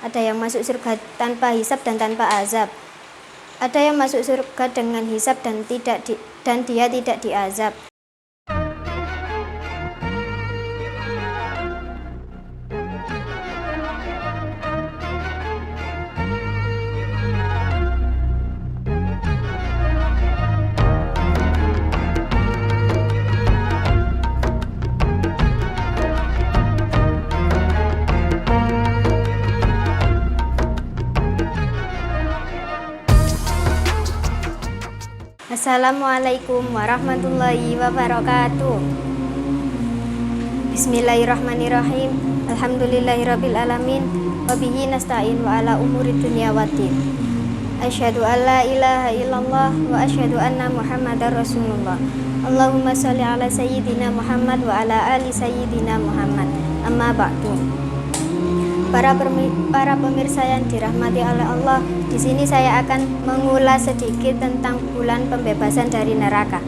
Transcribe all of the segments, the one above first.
Ada yang masuk surga tanpa hisab dan tanpa azab. Ada yang masuk surga dengan hisab dan dia tidak diazab. Assalamualaikum warahmatullahi wabarakatuh. Bismillahirrahmanirrahim. Alhamdulillahirabbil alamin. Wabihi nasta'in wa ala umuri dunya waddin. Asyhadu an la ilaha illallah wa asyhadu anna Muhammadar Rasulullah. Allahumma sholli ala sayyidina Muhammad wa ala ali sayyidina Muhammad. Amma ba'du. Para pemirsa yang dirahmati oleh Allah, di sini saya akan mengulas sedikit tentang bulan pembebasan dari neraka.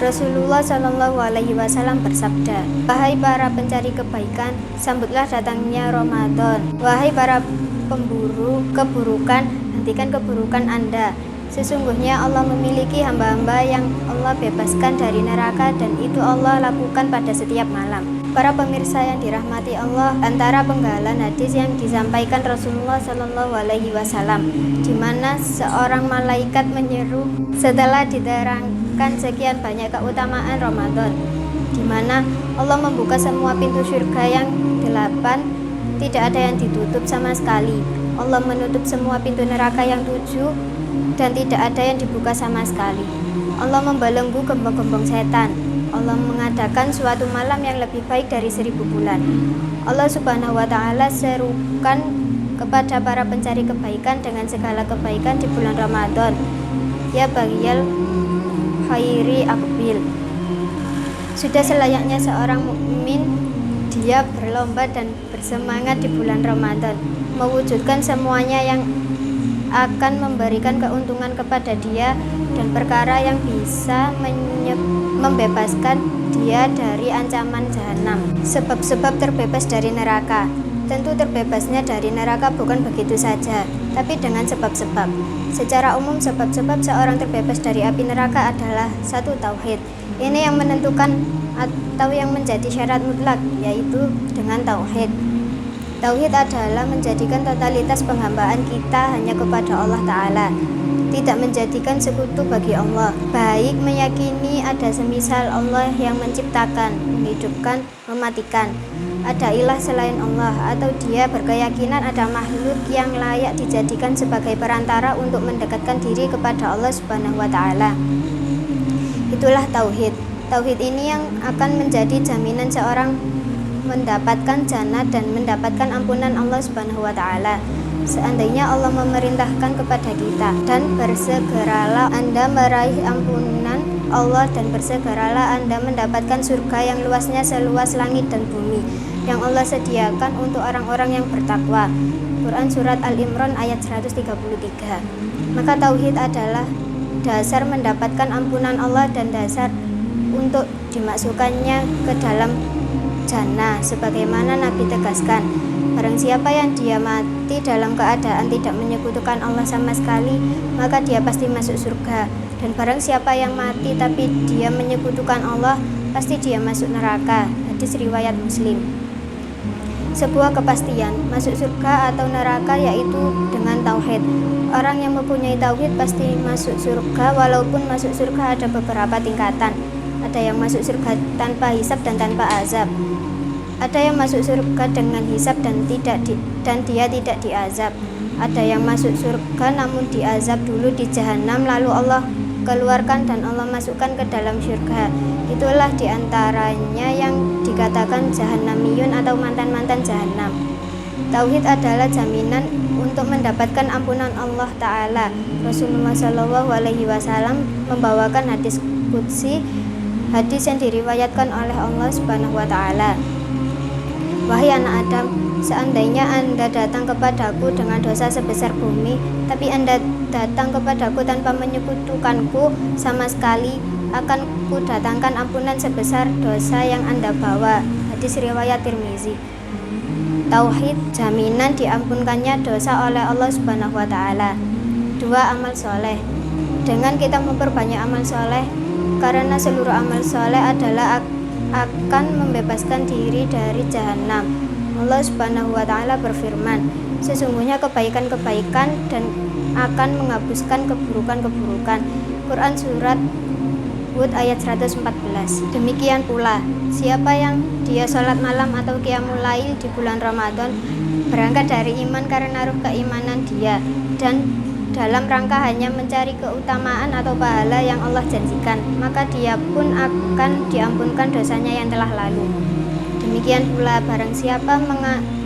Rasulullah Shallallahu Alaihi Wasallam bersabda, "Wahai para pencari kebaikan, sambutlah datangnya Ramadan. Wahai para pemburu keburukan, hentikan keburukan Anda. Sesungguhnya Allah memiliki hamba-hamba yang Allah bebaskan dari neraka dan itu Allah lakukan pada setiap malam." Para pemirsa yang dirahmati Allah, antara penggalan hadis yang disampaikan Rasulullah Shallallahu Alaihi Wasallam, di mana seorang malaikat menyeru setelah diterangkan sekian banyak keutamaan Ramadan, di mana Allah membuka semua pintu surga yang 8, tidak ada yang ditutup sama sekali. Allah menutup semua pintu neraka yang 7 dan tidak ada yang dibuka sama sekali. Allah membelenggu gembong-gembong setan. Allah mengadakan suatu malam yang lebih baik dari 1000 bulan. Allah Subhanahu wa Ta'ala serukan kepada para pencari kebaikan dengan segala kebaikan di bulan Ramadan. Ya baghiyal khairi aqbil. Sudah selayaknya seorang mukmin dia berlomba dan bersemangat di bulan Ramadan, mewujudkan semuanya yang akan memberikan keuntungan kepada dia dan perkara yang bisa membebaskan dia dari ancaman jahanam. Sebab-sebab terbebas dari neraka. Tentu terbebasnya dari neraka bukan begitu saja, tapi dengan sebab-sebab. Secara umum sebab-sebab seorang terbebas dari api neraka adalah 1. Tauhid. Ini yang menentukan atau yang menjadi syarat mutlak, yaitu dengan tauhid. Tauhid adalah menjadikan totalitas penghambaan kita hanya kepada Allah Ta'ala, tidak menjadikan sekutu bagi Allah, baik meyakini ada semisal Allah yang menciptakan, menghidupkan, mematikan, ada ilah selain Allah, atau dia berkeyakinan ada makhluk yang layak dijadikan sebagai perantara untuk mendekatkan diri kepada Allah Subhanahu wa Ta'ala. Itulah tauhid. Tauhid ini yang akan menjadi jaminan seorang mendapatkan jannah dan mendapatkan ampunan Allah Subhanahu wa Ta'ala. Seandainya Allah memerintahkan kepada kita, dan bersegeralah Anda meraih ampunan Allah dan bersegeralah Anda mendapatkan surga yang luasnya seluas langit dan bumi yang Allah sediakan untuk orang-orang yang bertakwa. Quran Surat Al-Imran ayat 133. Maka tauhid adalah dasar mendapatkan ampunan Allah dan dasar untuk dimasukkannya ke dalam jannah, sebagaimana Nabi tegaskan, barang siapa yang dia mati dalam keadaan tidak menyekutukan Allah sama sekali, maka dia pasti masuk surga. Dan barang siapa yang mati tapi dia menyekutukan Allah, pasti dia masuk neraka. Hadis riwayat Muslim. Sebuah kepastian masuk surga atau neraka yaitu dengan tauhid. Orang yang mempunyai tauhid pasti masuk surga, walaupun masuk surga ada beberapa tingkatan. Ada yang masuk surga tanpa hisab dan tanpa azab. Ada yang masuk surga dengan hisab dan dia tidak diazab. Ada yang masuk surga namun diazab dulu di jahanam, lalu Allah keluarkan dan Allah masukkan ke dalam surga. Itulah diantaranya yang dikatakan jahannamiyun atau mantan-mantan jahanam. Tauhid adalah jaminan untuk mendapatkan ampunan Allah Ta'ala. Rasulullah Shallallahu Alaihi Wasallam membawakan hadis qudsi, hadis yang diriwayatkan oleh Allah Subhanahu wa Ta'ala. Wahai anak Adam, seandainya Anda datang kepadaku dengan dosa sebesar bumi, tapi Anda datang kepadaku tanpa menyekutukanku sama sekali, akan kudatangkan ampunan sebesar dosa yang Anda bawa. Hadis riwayat Tirmizi. Tauhid, jaminan diampunkannya dosa oleh Allah Subhanahu wa taala. 2. Amal soleh. Dengan kita memperbanyak amal soleh, karena seluruh amal soleh adalah akan membebaskan diri dari jahanam. Allah Subhanahu wa taala berfirman, sesungguhnya kebaikan-kebaikan dan akan menghapuskan keburukan-keburukan. Quran surat Hud ayat 114. Demikian pula, siapa yang dia sholat malam atau qiyamul lail di bulan Ramadan berangkat dari iman karena ruh keimanan dia dan dalam rangka hanya mencari keutamaan atau pahala yang Allah janjikan, maka dia pun akan diampunkan dosanya yang telah lalu. Demikian pula barang siapa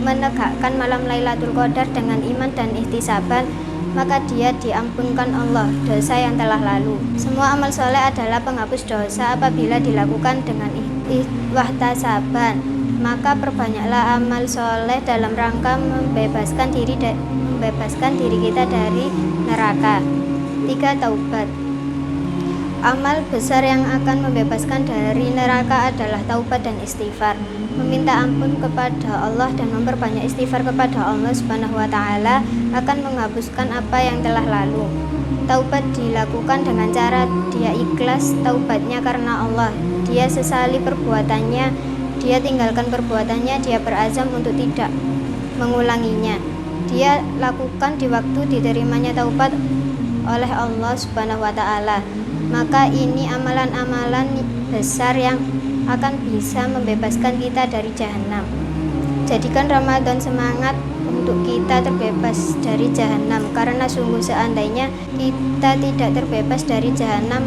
menegakkan malam Lailatul Qadar dengan iman dan ihtisaban, maka dia diampunkan Allah dosa yang telah lalu. Semua amal soleh adalah penghapus dosa apabila dilakukan dengan ihtisaban. Maka perbanyaklah amal soleh dalam rangka membebaskan diri kita dari neraka. 3. Taubat. Amal besar yang akan membebaskan dari neraka adalah taubat dan istighfar. Meminta ampun kepada Allah dan memperbanyak istighfar kepada Allah Subhanahu wa taala akan menghapuskan apa yang telah lalu. Taubat dilakukan dengan cara dia ikhlas taubatnya karena Allah. Dia sesali perbuatannya, dia tinggalkan perbuatannya, dia berazam untuk tidak mengulanginya. Dia lakukan di waktu diterimanya taubat oleh Allah Subhanahu wa taala. Maka ini amalan-amalan besar yang akan bisa membebaskan kita dari jahanam. Jadikan Ramadan semangat untuk kita terbebas dari jahanam, karena sungguh seandainya kita tidak terbebas dari jahanam,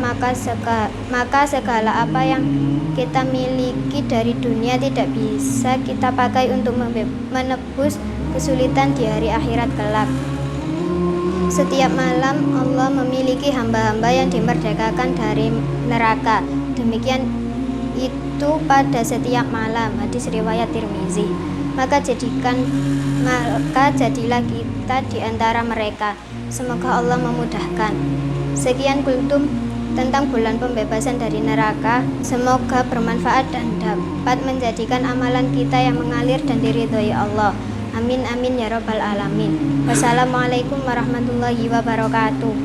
maka segala apa yang kita miliki dari dunia tidak bisa kita pakai untuk menebus kesulitan di hari akhirat kelak. Setiap malam Allah memiliki hamba-hamba yang dimerdekakan dari neraka. Demikian itu pada setiap malam. Hadis riwayat Tirmizi. Maka jadilah kita di antara mereka. Semoga Allah memudahkan. Sekian kultum tentang bulan pembebasan dari neraka. Semoga bermanfaat dan dapat menjadikan amalan kita yang mengalir dan diridhoi Allah. Amin amin ya rabbal alamin. Wassalamualaikum warahmatullahi wabarakatuh.